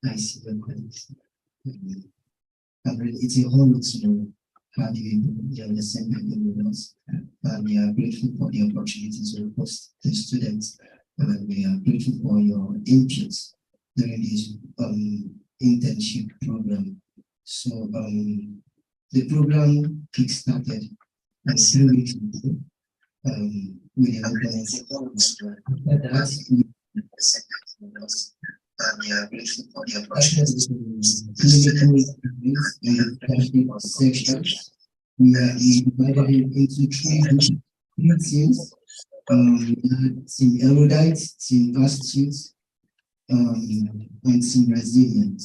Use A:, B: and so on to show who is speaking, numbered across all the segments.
A: I see your colleagues. And really, it's a honor to know how you understand with us. And we are grateful for the opportunity to host the students. And we are grateful for your inputs during this internship program. So the program kickstarted 3 weeks ago with the organization. We are grateful for the clinical sections. We are divided into three teams. We had team erudite, team astute, and team resilient.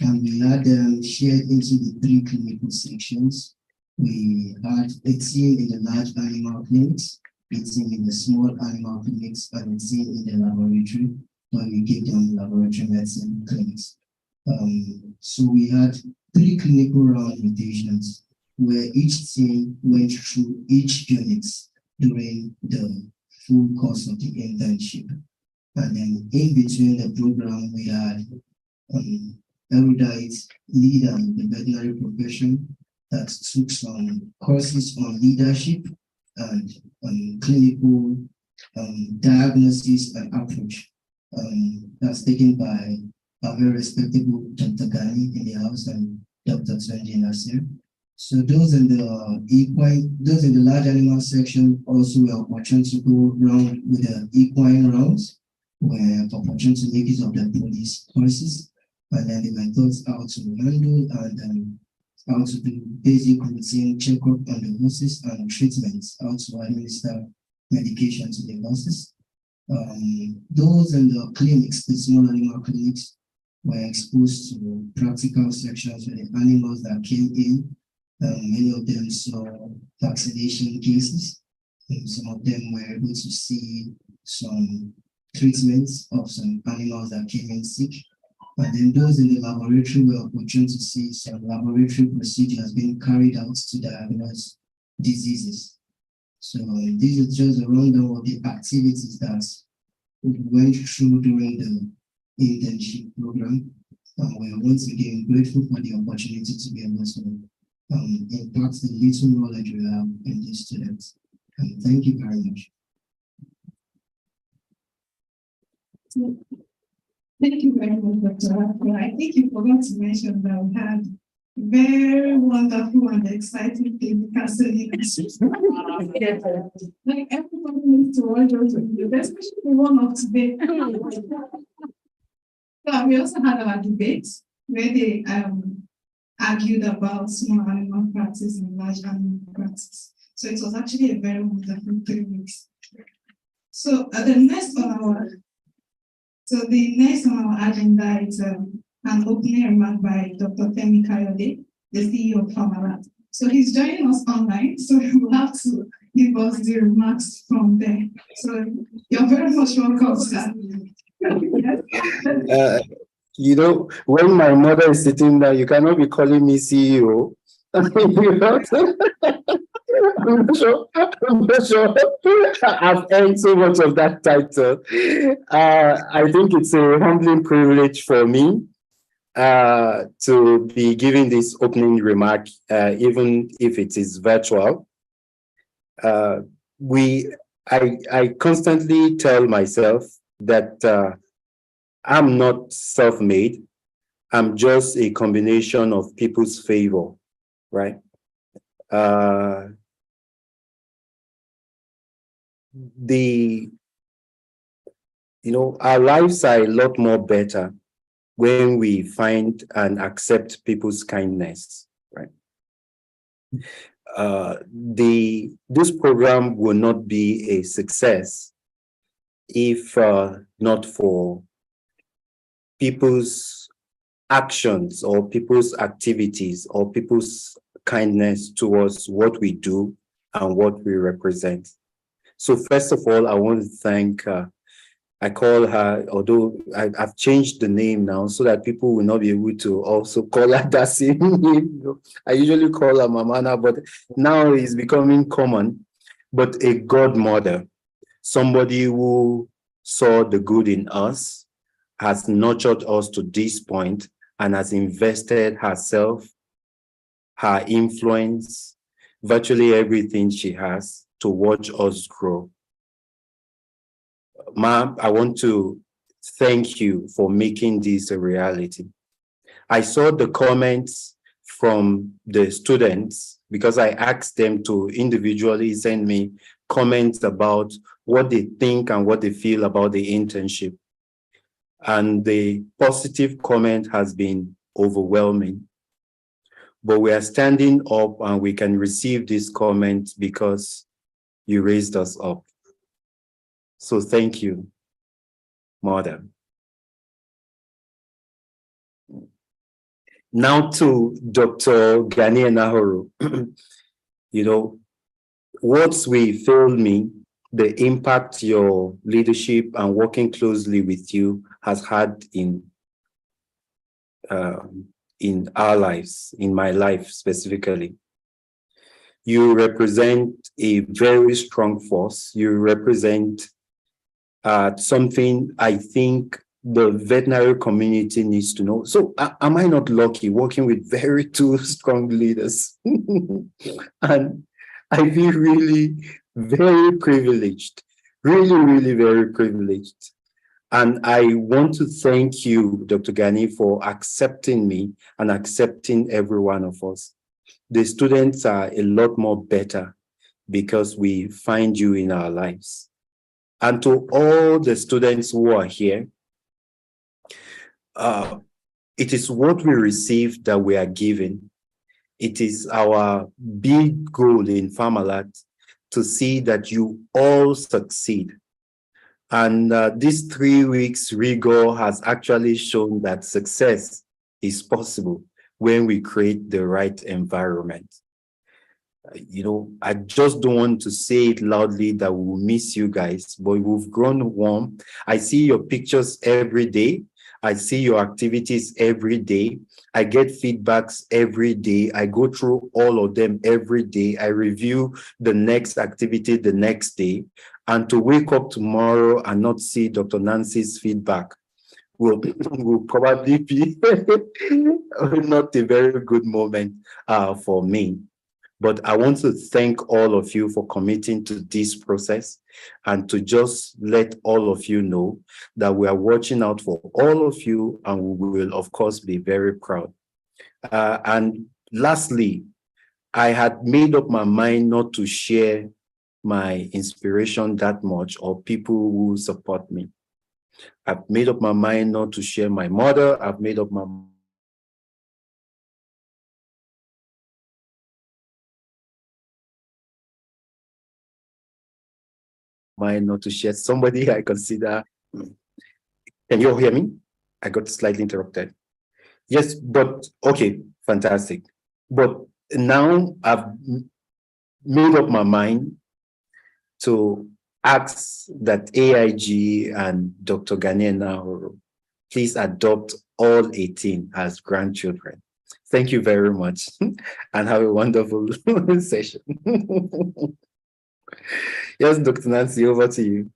A: And we had shared into the 3 clinical sections. We had a team in the large animal clinics, a team in the small animal clinics, and a team in the laboratory, where we gave them laboratory medicine clinics. So we had 3 clinical round rotations where each team went through each unit during the full course of the internship. And then in between the program, we had erudite leader in the veterinary profession that took some courses on leadership and clinical diagnosis and approach. That's taken by a very respectable Dr. Gani in the house and Dr. Twenji Nasir. So those in the large animal section also were opportunity to go round with the equine rounds, where opportunity to make use of the police courses, and then they were taught how to handle and how to do basic routine checkup on the horses and treatments, how to administer medication to the horses. Those in the clinics, the small animal clinics, were exposed to practical sections with the animals that came in. Many of them saw vaccination cases, and some of them were able to see some treatments of some animals that came in sick. And then those in the laboratory were opportune to see some laboratory procedures being carried out to diagnose diseases. So this is just a rundown of the activities that we went through during the internship program. And we are once again grateful for the opportunity to be able to impart the little knowledge we have in these students. And thank you very much.
B: Thank you very much, Dr. Afro. I think you forgot to mention that we had very wonderful and exciting clinical studies. Like everybody needs to watch those videos, especially the one of today. So we also had our debate where they argued about small animal practice and large animal practice. So it was actually a very wonderful 3 weeks. So the next on our agenda is an opening remark by Dr. Femi Kayode, the CEO of Farmalat. So he's joining us online, so he will have to give us the remarks from there. So you're very much welcome, sir.
C: You know, when my mother is sitting there, you cannot be calling me CEO. I'm not sure I've earned so much of that title. I think it's a humbling privilege for me to be giving this opening remark, even if it is virtual. I constantly tell myself that I'm not self-made. I'm just a combination of people's favor, right? Our lives are a lot more better when we find and accept people's kindness, right? This program will not be a success if not for people's actions or people's activities or people's kindness towards what we do and what we represent. So first of all, I want to thank, I call her, although I've changed the name now so that people will not be able to also call her that same name. I usually call her Mamana, but now it's becoming common. But a godmother, somebody who saw the good in us has nurtured us to this point and has invested herself, her influence, virtually everything she has to watch us grow. Ma'am, I want to thank you for making this a reality. I saw the comments from the students because I asked them to individually send me comments about what they think and what they feel about the internship. And the positive comment has been overwhelming. But we are standing up and we can receive this comment because you raised us up. So thank you, Mother. Now to Dr. Ghani Nahoro. You know, words will fail me, the impact your leadership and working closely with you has had in our lives, in my life specifically. You represent a very strong force. You represent something I think the veterinary community needs to know. So am I not lucky working with very two strong leaders? And I feel really very privileged, really, really very privileged. And I want to thank you, Dr. Ghani, for accepting me and accepting every one of us. The students are a lot more better because we find you in our lives. And to all the students who are here, it is what we receive that we are given. It is our big goal in Farmalat to see that you all succeed. And these 3 weeks rigor has actually shown that success is possible when we create the right environment. You know, I just don't want to say it loudly that we will miss you guys, but we've grown warm. I see your pictures every day. I see your activities every day. I get feedbacks every day. I go through all of them every day. I review the next activity the next day. And to wake up tomorrow and not see Dr. Nancy's feedback will probably be not a very good moment for me. But I want to thank all of you for committing to this process and to just let all of you know that we are watching out for all of you and we will, of course, be very proud. And lastly, I had made up my mind not to share my inspiration that much or people who support me. I've made up my mind not to share my mother. I've made up my mind not to share somebody I consider. Can you all hear me? I got slightly interrupted. Yes, but okay, fantastic. But now I've made up my mind to ask that AIG and Dr. Ghanaian please adopt all 18 as grandchildren. Thank you very much and have a wonderful session. Yes, Dr. Nancy, over to you.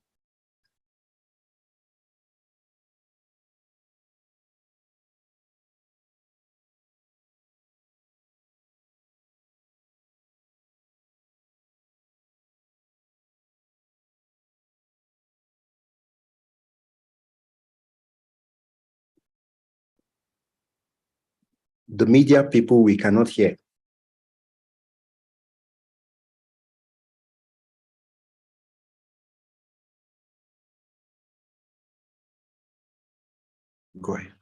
C: The media people we cannot hear. Go ahead.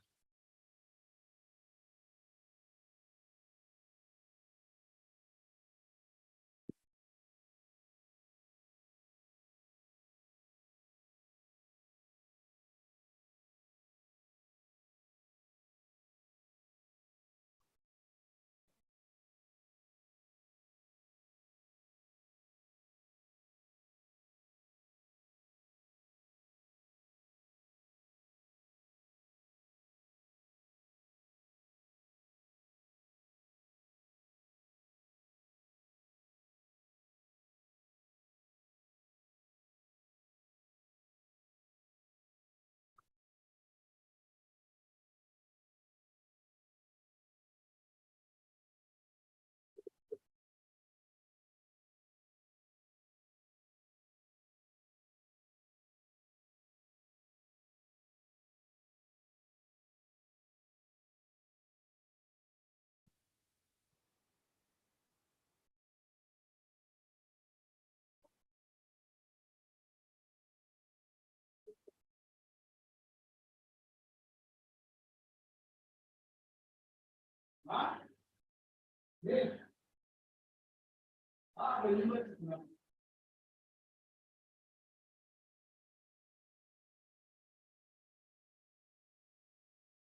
D: Yeah.